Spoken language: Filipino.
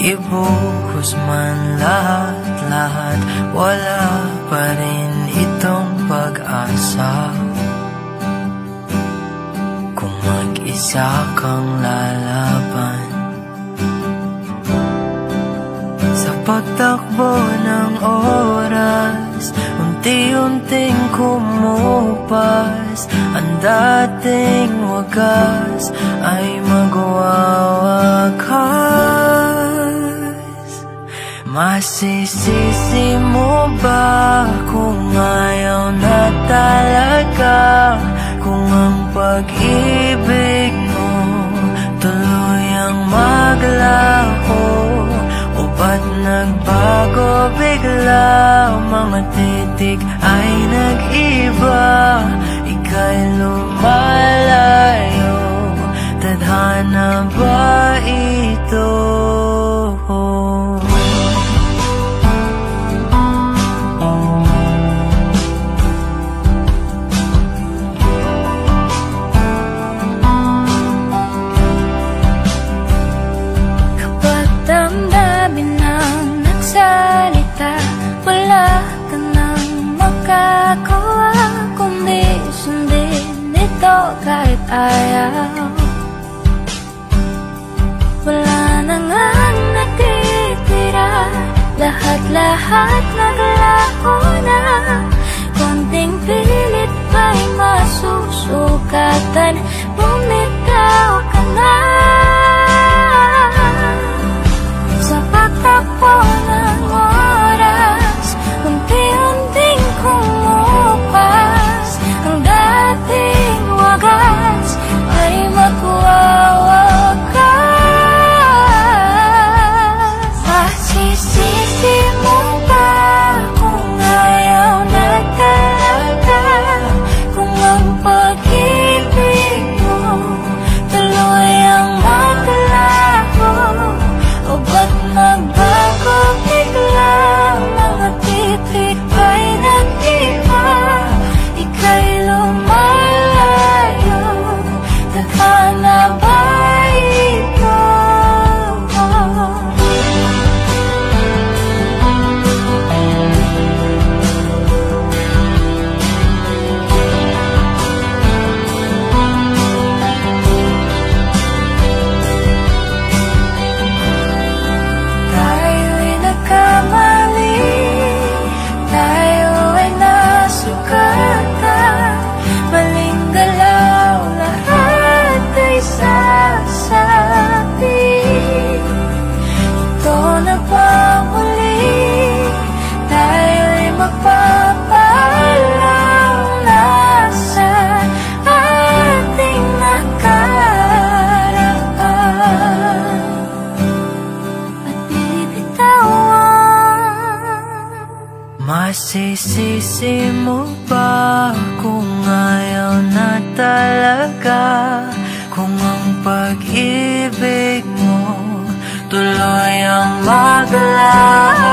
Ibuhos man lahat-lahat, wala pa rin itong pag-asa. Kung mag-isa kang lalaban, sa pagtakbo ng oras, unti-unting kumupas. Ang dating wagas ay magwawakas. Masisisi mo ba kung ayaw na talaga? Kung ang pag-ibig mo tuluyang maglaho, o ba't nagbago bigla? Mga titig ay nag-iba, ika'y lumalayo. Tadhana ba ito? Kapag damdamin ang nagsalita, wala ka nang makagawa kundi sundin ito kahit ayaw. Wala na ngang natitira, lahat-lahat naglaho na. Konting pilit ba'y masusukatan? Bumitaw ka na. Sa pagtakbo ng oras, unti-unting kumupas. Ang dating wagas ay magwawakas. Masisisi mo ba kung ayaw na talaga? Kung ang pag-ibig mo tuluyang maglaho, o ba't nagbago bigla? Mga titig ba'y nag-iba, ika'y lumalayo. Tadhana ba ito? Tayo'y nagkamali, tayo ay nasugatan. Maling galaw, lahat ay sasabi. Ito na ba muli? Tayo'y magpapaalam na sa ating nakaraan at bibitawan. Masisisi mo ba kung ayaw na talaga? Kung ang pag-ibig mo tuluyang maglaho,